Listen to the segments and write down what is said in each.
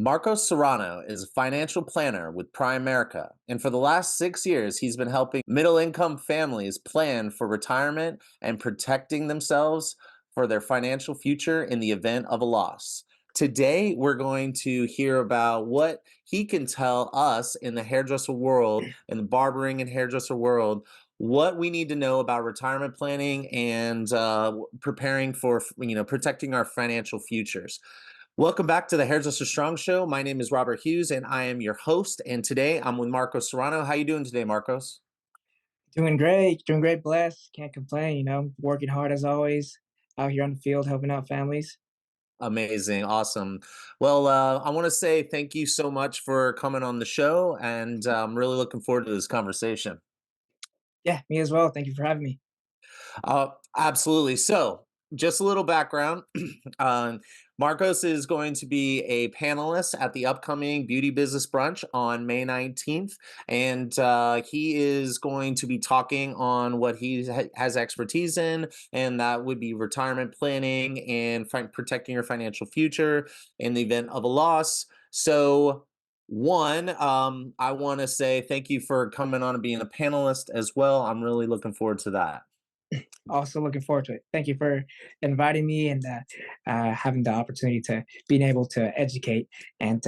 Marcos Serrano is a financial planner with Primerica, and for the last 6 years, he's been helping middle income families plan for retirement and protecting themselves for their financial future in the event of a loss. Today, we're going to hear about what he can tell us in the hairdresser world, in the barbering and hairdresser world, what we need to know about retirement planning and preparing for, protecting our financial futures. Welcome back to the Hairdresser Strong Show. My name is Robert Hughes, and I am your host. And today I'm with Marcos Serrano. How you doing today, Marcos? Doing great, blessed. Can't complain, working hard as always, out here on the field helping out families. Amazing, awesome. Well, I want to say thank you so much for coming on the show, and I'm really looking forward to this conversation. Yeah, me as well. Thank you for having me. Absolutely. So, just a little background. um, Marcos is going to be a panelist at the upcoming Beauty Business Brunch on May 19th. And he is going to be talking on what he has expertise in, and that would be retirement planning and protecting your financial future in the event of a loss. So, I want to say thank you for coming on and being a panelist as well. I'm really looking forward to that. Also looking forward to it. Thank you for inviting me and having the opportunity to being able to educate and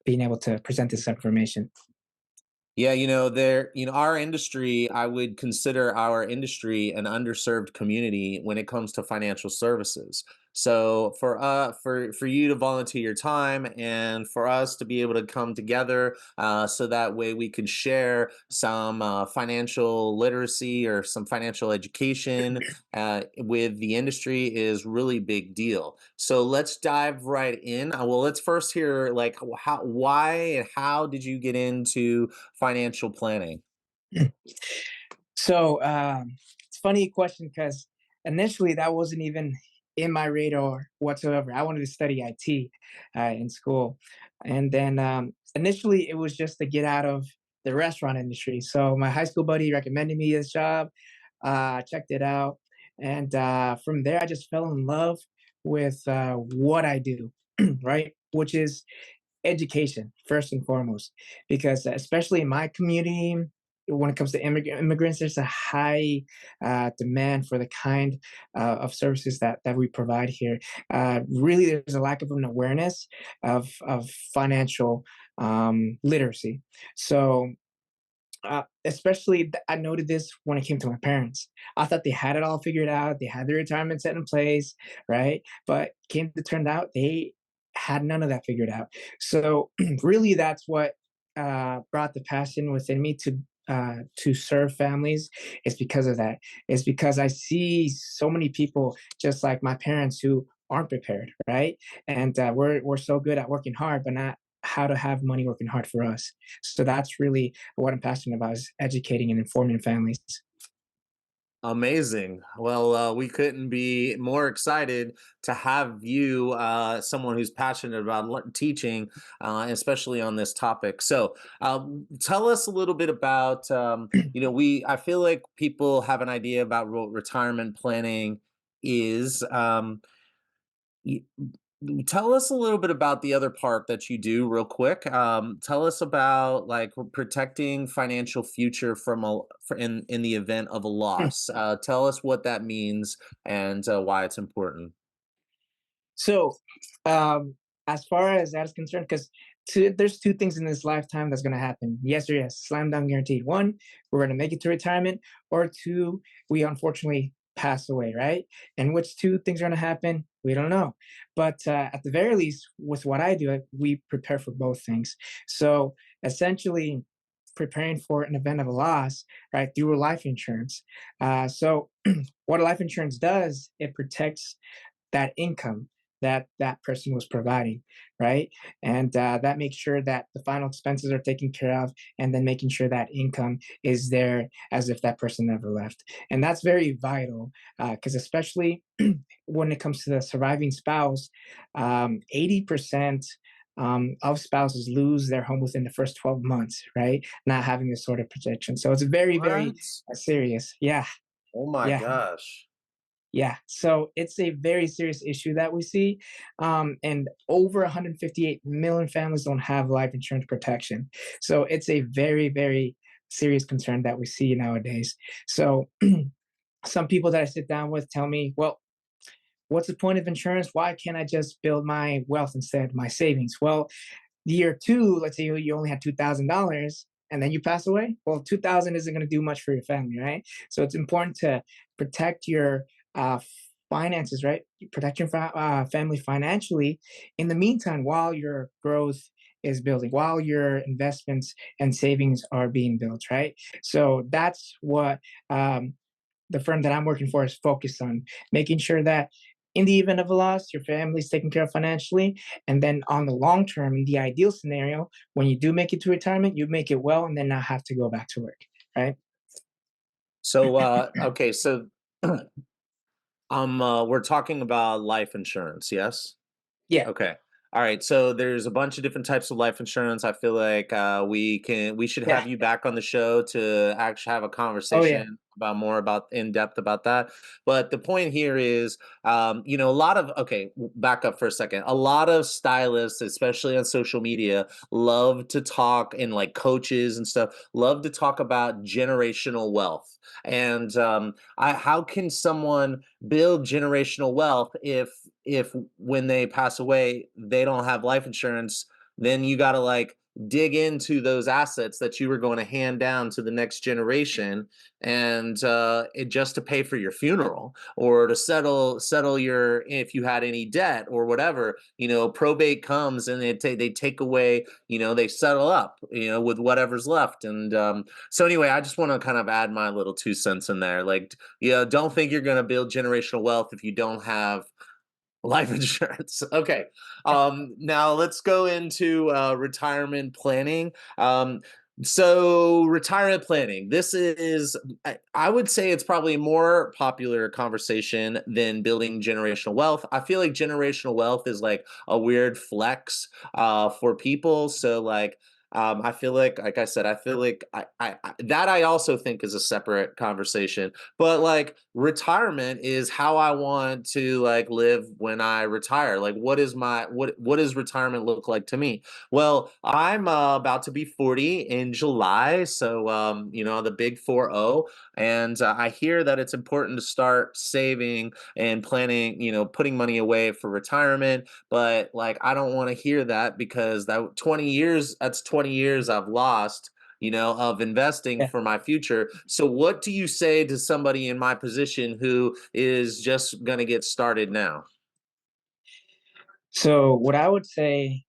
being able to present this information. Yeah, our industry, I would consider our industry an underserved community when it comes to financial services. So for you to volunteer your time and for us to be able to come together, so that way we can share some financial literacy or some financial education with the industry is really big deal. So let's dive right in. Well, let's first hear like why and how did you get into financial planning? So it's a funny question because initially that wasn't even in my radar whatsoever. I wanted to study IT in school, and then initially it was just to get out of the restaurant industry. So my high school buddy recommended me this job. Checked it out, and from there I just fell in love with what I do, right? Which is education first and foremost, because especially in my community, when it comes to immigrants, there's a high demand for the kind of services that we provide here. Really, there's a lack of an awareness of financial literacy. So especially I noted this when it came to my parents. I thought they had it all figured out. They had their retirement set in place, right? But came to turn out they had none of that figured out. So really, that's what brought the passion within me to serve families. It's because of that. It's because I see so many people just like my parents who aren't prepared, right? And we're so good at working hard, but not how to have money working hard for us. So that's really what I'm passionate about is educating and informing families. Amazing. Well, we couldn't be more excited to have you, someone who's passionate about teaching, especially on this topic. So, tell us a little bit about, I feel like people have an idea about what retirement planning is. Y- Tell us a little bit about the other part that you do real quick. Tell us about like protecting financial future in the event of a loss. Tell us what that means and why it's important. So, um, as far as that is concerned, because there's two things in this lifetime that's going to happen. Yes or yes, slam dunk guaranteed. One, we're going to make it to retirement, or two, we unfortunately pass away, right? And which two things are going to happen, we don't know. But at the very least, with what I do, we prepare for both things. So essentially, preparing for an event of a loss, right, through a life insurance. So what a life insurance does, it protects that income that that person was providing, right? And that makes sure that the final expenses are taken care of, and then making sure that income is there as if that person never left. And that's very vital because especially when it comes to the surviving spouse, 80% of spouses lose their home within the first 12 months, right? Not having this sort of protection. So it's very, very What? serious. Yeah, Oh my yeah. gosh. Yeah, so it's a very serious issue that we see, and over 158 million families don't have life insurance protection. So it's a very, very serious concern that we see nowadays. So some people that I sit down with tell me, well, what's the point of insurance? Why can't I just build my wealth instead, my savings? Well, year two, let's say you only had $2,000 and then you pass away. Well, 2,000 isn't going to do much for your family, right? So it's important to protect your uh, finances, right? Protect your family financially in the meantime while your growth is building, while your investments and savings are being built, right? So that's what the firm that I'm working for is focused on making sure that in the event of a loss, your family's taken care of financially. And then on the long term, in the ideal scenario, when you do make it to retirement, you make it well and then not have to go back to work. Right. So, okay, so we're talking about life insurance, yes? Yeah. Okay. All right. So there's a bunch of different types of life insurance. I feel like we should Yeah. have you back on the show to actually have a Oh, yeah. conversation about more about in depth about that. But the point here is, a lot of back up for a second. A lot of stylists, especially on social media, love to talk and like coaches and stuff, love to talk about generational wealth. And how can someone build generational wealth if when they pass away they don't have life insurance? Then you got to like dig into those assets that you were going to hand down to the next generation, and just to pay for your funeral or to settle your, if you had any debt or whatever. Probate comes and they take away, they settle up, with whatever's left. And so anyway, I just want to kind of add my little 2 cents in there. Like, don't think you're going to build generational wealth if you don't have life insurance. Okay. Now let's go into retirement planning. So retirement planning. This is, I would say it's probably a more popular conversation than building generational wealth. I feel like generational wealth is like a weird flex for people. So like, I feel like I said, I feel like that I also think is a separate conversation. But like retirement is how I want to like live when I retire. Like what does retirement look like to me? Well, I'm about to be 40 in July, so the big 40, and I hear that it's important to start saving and planning, putting money away for retirement. But like I don't want to hear that, because that's 20 years I've lost, of investing Yeah. for my future. So what do you say to somebody in my position who is just going to get started now? So what I would say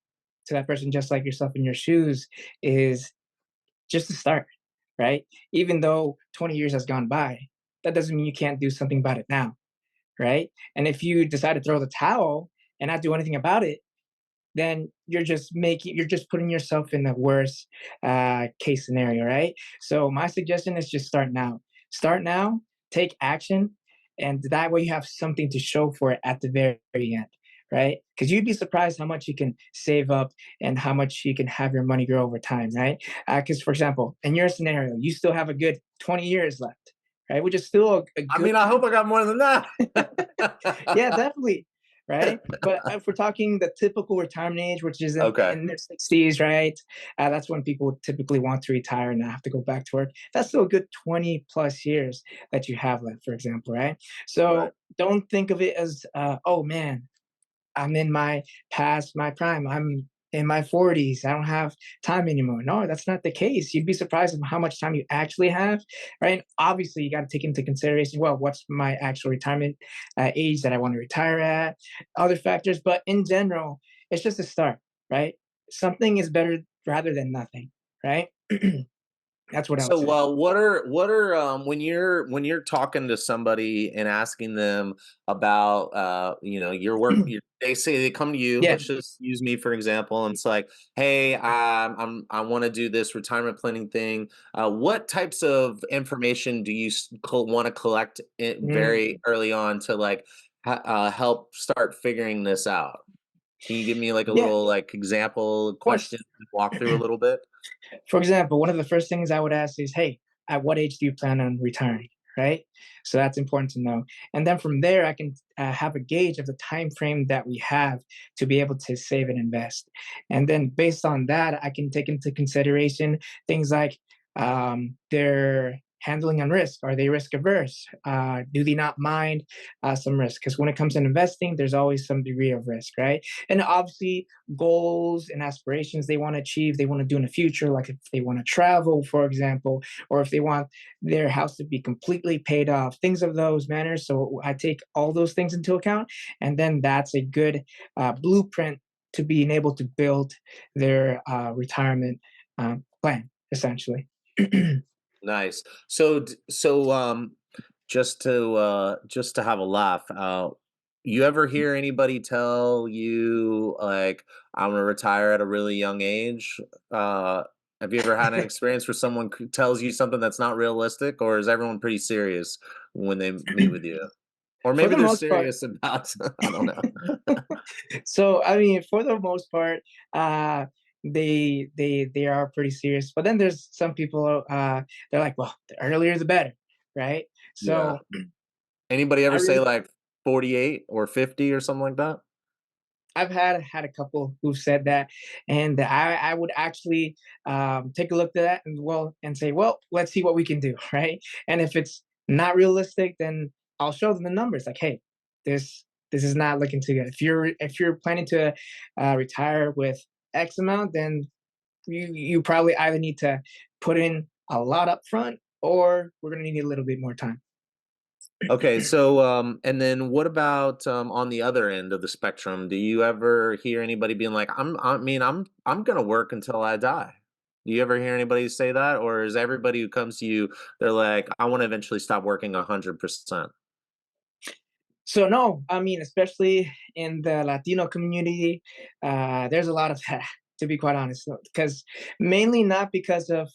to that person, just like yourself in your shoes, is just to start, right? Even though 20 years has gone by, that doesn't mean you can't do something about it now, right? And if you decide to throw the towel and not do anything about it, then you're just putting yourself in the worst case scenario, right? So my suggestion is just start now, take action, and that way you have something to show for it at the very end, right? Because you'd be surprised how much you can save up and how much you can have your money grow over time, right? Because for example, in your scenario, you still have a good 20 years left, right? Which is still a I good mean, I hope I got more than that. yeah, definitely. Right. But if we're talking the typical retirement age, which is Okay. in their 60s, right? That's when people typically want to retire and not have to go back to work. That's still a good 20 plus years that you have left, for example, right? Right. So don't think of it as, oh man, I'm in my past my prime. I'm in my 40s. I don't have time anymore. No, that's not the case. You'd be surprised at how much time you actually have, right? And obviously, you got to take into consideration, well, what's my actual retirement age that I want to retire at, other factors. But in general, it's just a start, right? Something is better rather than nothing, right? That's what I would So, say. what are when you're talking to somebody and asking them about your work? They say they come to you. Yeah. Let's just use me for example, and it's like, hey, I want to do this retirement planning thing. What types of information do you want to collect it Mm, very early on to like help start figuring this out? Can you give me like a yeah, little like example of course. question, walk through a little bit? For example, one of the first things I would ask is, hey, at what age do you plan on retiring? right? So that's important to know. And then from there, I can have a gauge of the time frame that we have to be able to save and invest. And then based on that, I can take into consideration things like their handling on risk. Are they risk averse? Do they not mind some risk? Because when it comes to investing, there's always some degree of risk, right? And obviously, goals and aspirations they want to achieve, they want to do in the future, like if they want to travel, for example, or if they want their house to be completely paid off, things of those manners. So I take all those things into account, and then that's a good blueprint to being able to build their retirement plan, essentially. Nice. Just to have a laugh, you ever hear anybody tell you like, "I'm gonna retire at a really young age"? Uh, have you ever had an experience where someone tells you something that's not realistic, or is everyone pretty serious when they meet with you? Or For maybe the they're most part, serious about I don't know. so I mean, for the most part, uh, they are pretty serious. But then there's some people they're like, well, the earlier the better, right? Yeah. So Anybody I ever say really like 48 or 50 or something like that? I've had a couple who've said that, and I would actually take a look at that and say, well, let's see what we can do, right? And if it's not realistic, then I'll show them the numbers. Like, hey, this is not looking too good. If you're planning to retire with X amount, then you probably either need to put in a lot up front, or we're gonna need a little bit more time. Okay, and then what about on the other end of the spectrum? Do you ever hear anybody being like, I'm gonna work until I die? Do you ever hear anybody say that, or is everybody who comes to you, they're like, I want to eventually stop working 100%? So no, I mean, especially in the Latino community, there's a lot of that, to be quite honest. Because mainly not because of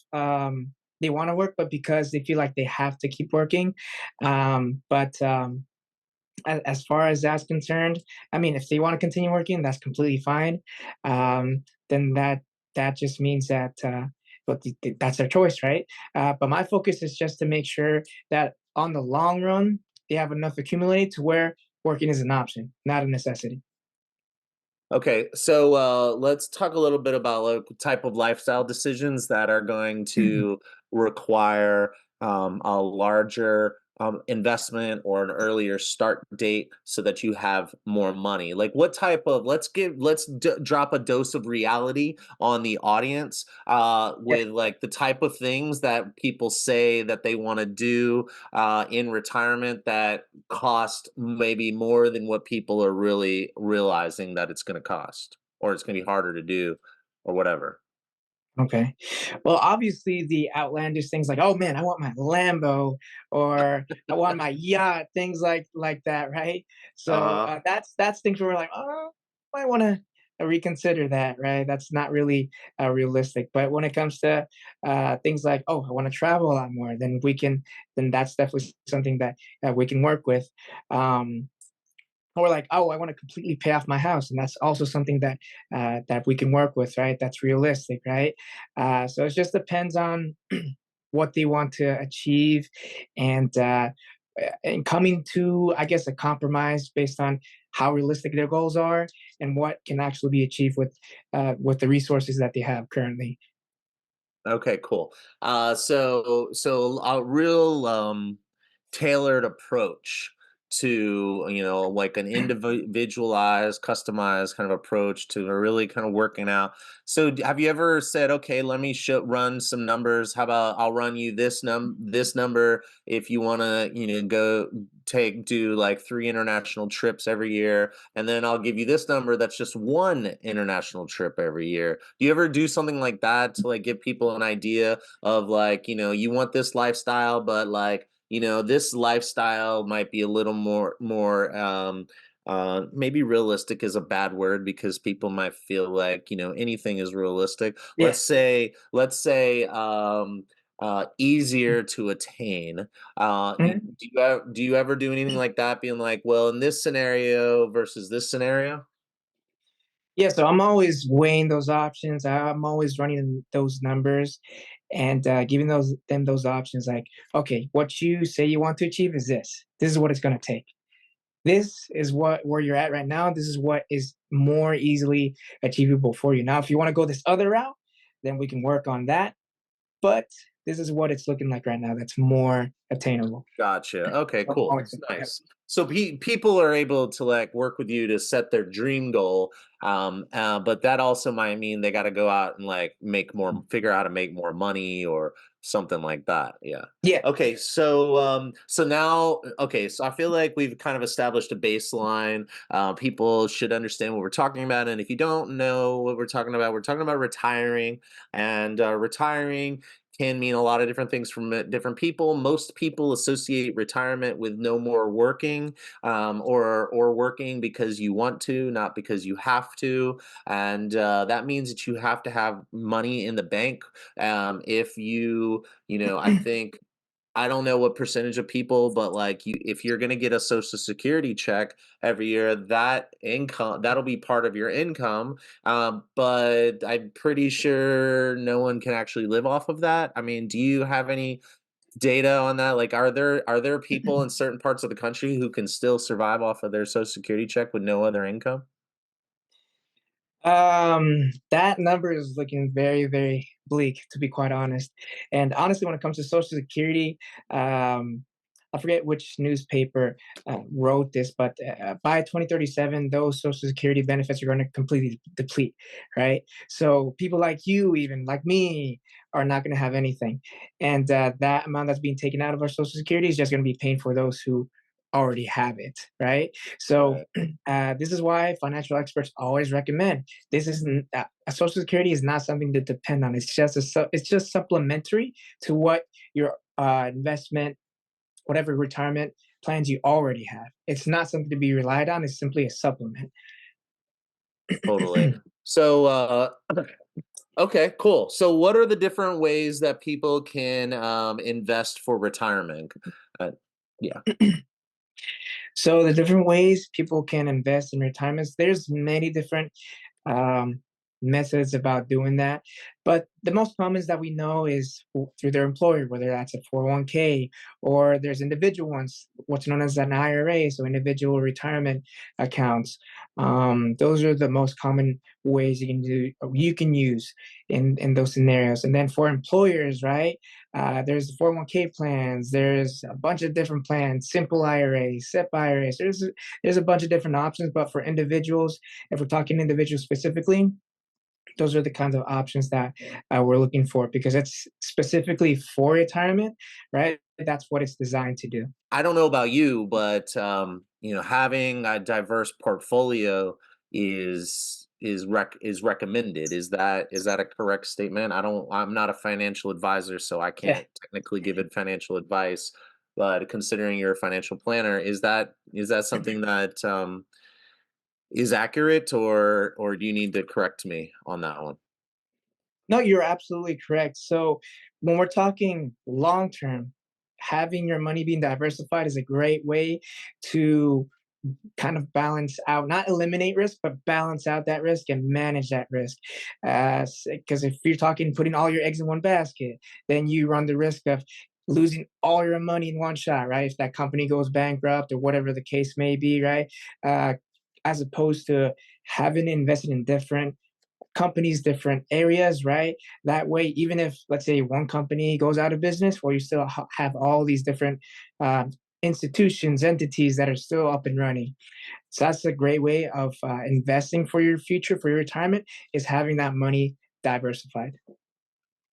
they want to work, but because they feel like they have to keep working. But as far as that's concerned, I mean, if they want to continue working, that's completely fine. Then that just means that, but that's their choice, right? But my focus is just to make sure that on the long run, they have enough accumulated to where working is an option, not a necessity. Okay, let's talk a little bit about like type of lifestyle decisions that are going to require a larger investment or an earlier start date so that you have more money. Like, what type of drop a dose of reality on the audience Yeah. with like the type of things that people say that they want to do in retirement that cost maybe more than what people are really realizing that it's going to cost, or it's going to be harder to do, or whatever. Okay. Well, obviously the outlandish things like, "Oh man, I want my Lambo," or "I want my yacht," things like that, right? So Uh-huh. that's things where we're like, "Oh, I want to reconsider that," right? That's not really realistic. But when it comes to things like, "Oh, I want to travel a lot more," then that's definitely something that we can work with. Um, or like, oh, I want to completely pay off my house, and that's also something that that we can work with, right? That's realistic, right? So it just depends on what they want to achieve, and coming to, I guess, a compromise based on how realistic their goals are and what can actually be achieved with the resources that they have currently. Okay, cool. So a real tailored approach to, like an individualized, customized kind of approach to really kind of working out. So have you ever said, okay, let me run some numbers. How about I'll run you this number if you want to, go do like 3 international trips every year, and then I'll give you this number that's just one international trip every year. Do you ever do something like that to like give people an idea of like, you want this lifestyle, but like, this lifestyle might be a little more maybe realistic is a bad word because people might feel like, anything is realistic. Yeah. Let's say easier to attain. Mhm. Do you ever do anything like that, being like, well, in this scenario versus this scenario? Yeah, so I'm always weighing those options. I'm always running those numbers, and giving those options like, okay, what you say you want to achieve is this. This is what it's going to take. This is what where you're at right now. This is what is more easily achievable for you. Now, if you want to go this other route, then we can work on that. But this is what it's looking like right now. That's more attainable. Gotcha. Okay, So, cool. always- yeah. Nice. So people are able to like work with you to set their dream goal. But that also might mean they got to go out and like figure out how to make more money or something like that. Yeah. Yeah. Okay, so now, okay, so I feel like we've kind of established a baseline. People should understand what we're talking about, and if you don't know what we're talking about retiring, and retiring can mean a lot of different things from different people. Most people associate retirement with no more working, or working because you want to, not because you have to, and that means that you have to have money in the bank. If I think I don't know what percentage of people, but like if you're going to get a social security check every year, that'll be part of your income. But I'm pretty sure no one can actually live off of that. I mean, do you have any data on that? Like, are there people in certain parts of the country who can still survive off of their social security check with no other income? That number is looking very, very bleak, to be quite honest. And honestly, when it comes to Social Security, I forget which newspaper wrote this, but by 2037, those Social Security benefits are going to completely deplete, right? So people like you, even like me, are not going to have anything, and that amount that's being taken out of our Social Security is just going to be paying for those who already have it, right? So Right. this is why financial experts always recommend this isn't Social Security is not something to depend on. It's just supplementary to what your investment, whatever retirement plans you already have. It's not something to be relied on. It's simply a supplement. Totally. So, okay, cool. So, what are the different ways that people can invest for retirement? Uh, yeah. So the different ways people can invest in retirements, there's many different um, methods about doing that. But the most common that we know is through their employer, whether that's a 401k or there's individual ones, what's known as an IRA, so individual retirement accounts. Those are the most common ways you can use in those scenarios. And then for employers, right? There's 401k plans. There's a bunch of different plans, simple IRAs, SIP IRAs. There's a bunch of different options. But for individuals, if we're talking individuals specifically, those are the kinds of options that we're looking for because it's specifically for retirement, right? That's what it's designed to do. I don't know about you, but having a diverse portfolio is recommended. Is that a correct statement? I'm not a financial advisor, so I Yeah. can't technically give it financial advice. But considering you're a financial planner, is that something that is accurate, or do you need to correct me on that one? No, you're absolutely correct. So when we're talking long term, having your money being diversified is a great way to kind of balance out, not eliminate risk, but balance out that risk and manage that risk. Because if you're talking putting all your eggs in one basket, then you run the risk of losing all your money in one shot, right? If that company goes bankrupt or whatever the case may be, right? Uh, as opposed to having invested in different companies, different areas, right? That way, even if, let's say, one company goes out of business, well, you still have all these different institutions, entities that are still up and running. So that's a great way of investing for your future, for your retirement, is having that money diversified.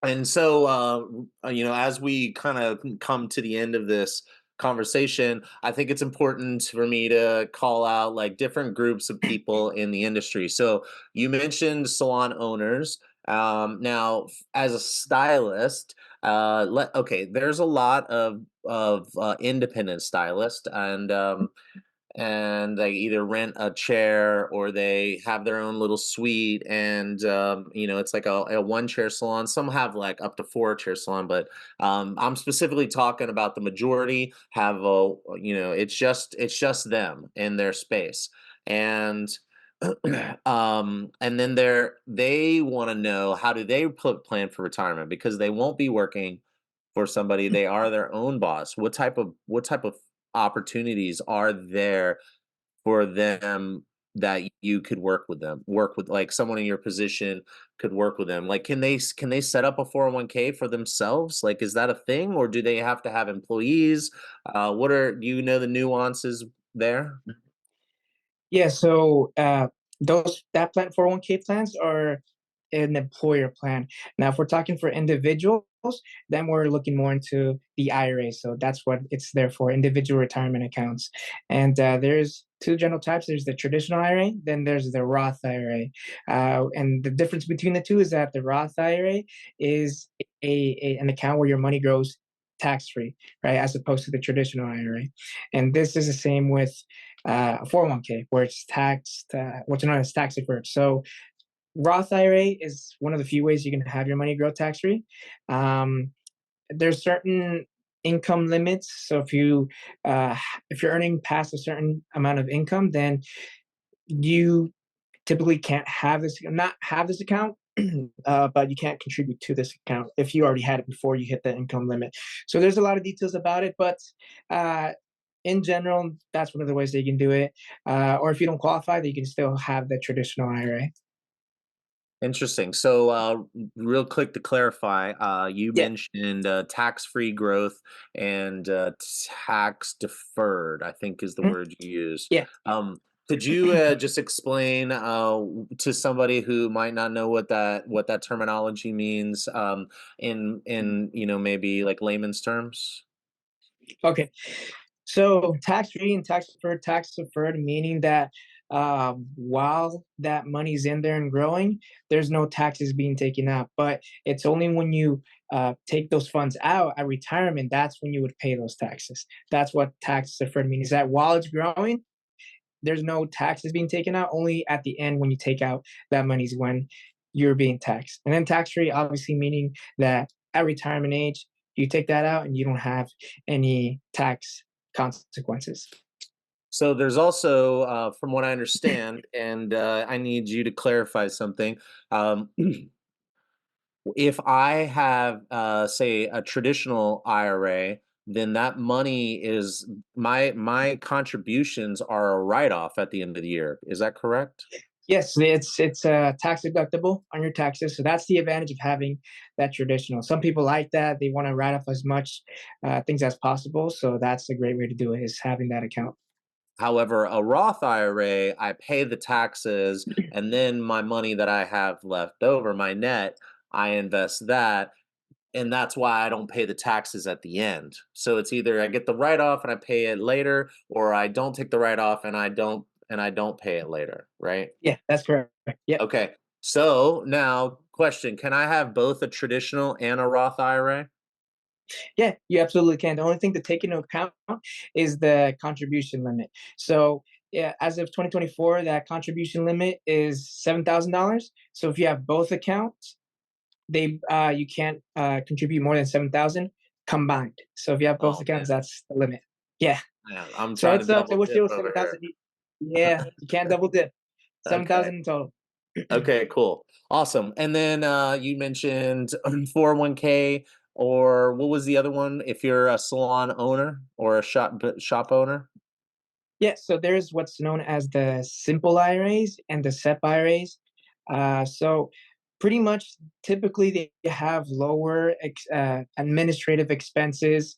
And so, as we kind of come to the end of this conversation, I think it's important for me to call out like different groups of people in the industry. So, you mentioned salon owners. Now, as a stylist, there's a lot of independent stylists, and they either rent a chair or they have their own little suite, and it's like a one chair salon. Some have like up to four chair salon, but I'm specifically talking about the majority have it's just them in their space. And And then they want to know, how do they plan for retirement, because they won't be working for somebody. They are their own boss. What type of opportunities are there for them that you could work with, like someone in your position could work with them? Like, can they set up a 401k for themselves? Like, is that a thing, or do they have to have employees? Do you know the nuances there? Yeah, so those that plan 401k plans are an employer plan. Now, if we're talking for individuals, then we're looking more into the IRA. So that's what it's there for, individual retirement accounts. And there's two general types. There's the traditional IRA, then there's the Roth IRA. And the difference between the two is that the Roth IRA is an account where your money grows tax free, right? As opposed to the traditional IRA. And this is the same with a 401k, where it's taxed, what's known as tax deferred. So Roth IRA is one of the few ways you can have your money grow tax free. Um, there's certain income limits. So if you're earning past a certain amount of income, then you typically can't have this not have this account. But you can't contribute to this account if you already had it before you hit the income limit. So there's a lot of details about it, but uh, in general, that's one of the ways that you can do it. Or if you don't qualify, then you can still have the traditional IRA. Interesting. So, real quick to clarify, you Yeah. mentioned tax-free growth and tax deferred, I think is the Mhm. word you used. Yeah. Could you just explain to somebody who might not know what that terminology means, in maybe like layman's terms? Okay. So tax free and tax deferred, meaning that while that money's in there and growing, there's no taxes being taken out. But it's only when you take those funds out at retirement, that's when you would pay those taxes. That's what tax deferred means. Is that while it's growing, there's no taxes being taken out. Only at the end when you take out that money's when you're being taxed. And then tax free, obviously meaning that at retirement age, you take that out and you don't have any tax consequences. So there's also, from what I understand, and I need you to clarify something. Um, If I have, say, a traditional IRA, then that money is my contributions are a write-off at the end of the year. Is that correct? Yes, it's tax deductible on your taxes, so that's the advantage of having that traditional. Some people like that; they want to write off as much things as possible. So that's a great way to do it, is having that account. However, a Roth IRA, I pay the taxes, and then my money that I have left over, my net, I invest that, and that's why I don't pay the taxes at the end. So it's either I get the write-off and I pay it later, or I don't take the write-off and I don't pay it later, right? Yeah, that's correct. Yep. Okay. So now, question: can I have both a traditional and a Roth IRA? Yeah, you absolutely can. The only thing to take into account is the contribution limit. So, yeah, as of 2024, that contribution limit is $7,000. So if you have both accounts, they you can't contribute more than 7,000 combined. So if you have both Oh man, accounts, that's the limit. Yeah. man, I'm So trying it to sucks. I double wish it dip was over 7,000. here. Yeah, you can't double dip. Okay. 7,000 in total. Okay, cool. Awesome. And then you mentioned 401k, or what was the other one? If you're a salon owner or a shop owner? Yeah, so there's what's known as the simple IRAs and the SEP IRAs. So pretty much typically they have lower administrative expenses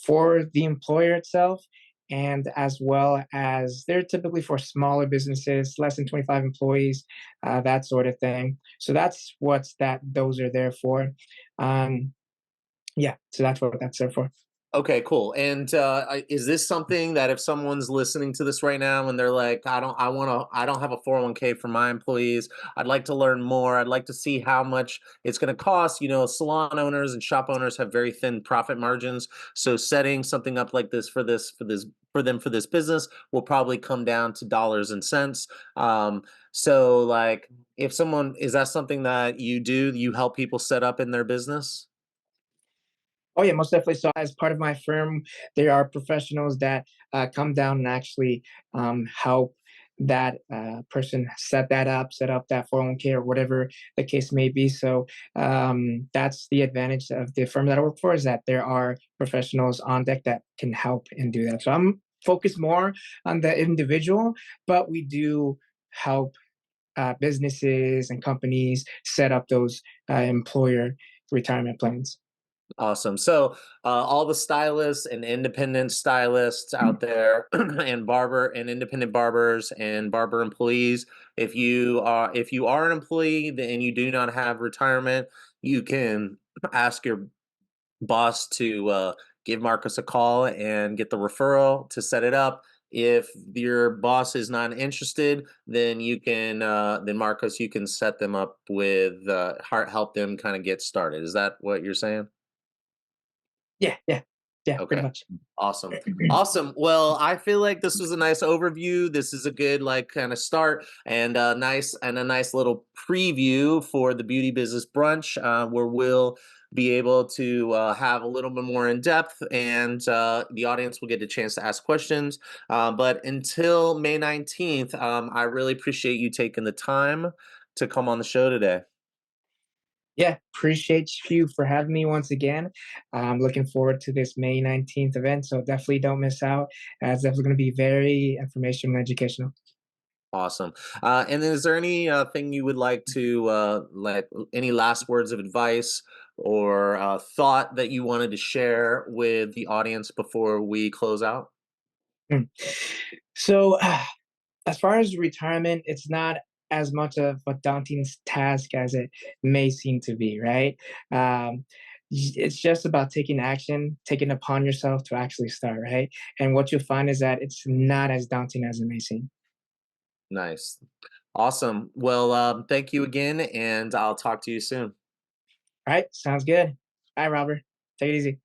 for the employer itself, and as well as they're typically for smaller businesses, less than 25 employees, that sort of thing. So that's what those are there for. Um, yeah, so that's what that's there for. Okay, cool. And is this something that if someone's listening to this right now and they're like, I don't have a 401k for my employees. I'd like to learn more. I'd like to see how much it's going to cost. Salon owners and shop owners have very thin profit margins. So setting something up like this for this business will probably come down to dollars and cents. So like, if someone, is that something that you do? You help people set up in their business? Oh yeah, most definitely. So as part of my firm, there are professionals that come down and actually help. that person set up that 401k or whatever the case may be. So that's the advantage of the firm that I work for, is that there are professionals on deck that can help and do that. So I'm focused more on the individual, but we do help businesses and companies set up those employer retirement plans. Awesome. So, all the stylists and independent stylists out there, and independent barbers and barber employees, if you are an employee and you do not have retirement, you can ask your boss to give Marcus a call and get the referral to set it up. If your boss is not interested, then Marcus, you can set them up with help them kind of get started. Is that what you're saying? Yeah, yeah, yeah, pretty Okay. much. Awesome. Awesome. Well, I feel like this was a nice overview. This is a good like kind of start and a nice little preview for the beauty business brunch, where we'll be able to have a little bit more in depth, and the audience will get a chance to ask questions. But until May 19th, I really appreciate you taking the time to come on the show today. Yeah, appreciate you for having me once again. I'm looking forward to this May 19th event, so definitely don't miss out. It's definitely going to be very informational and educational. Awesome. And then is there any thing you would like to any last words of advice or thought that you wanted to share with the audience before we close out? Mm. So, as far as retirement, it's not as much of a daunting task as it may seem to be, right? Um, it's just about taking action, taking upon yourself to actually start, right? And what you'll find is that it's not as daunting as it may seem. Nice. Awesome. Well, thank you again, and I'll talk to you soon. All right, sounds good. All right, Robert, take it easy.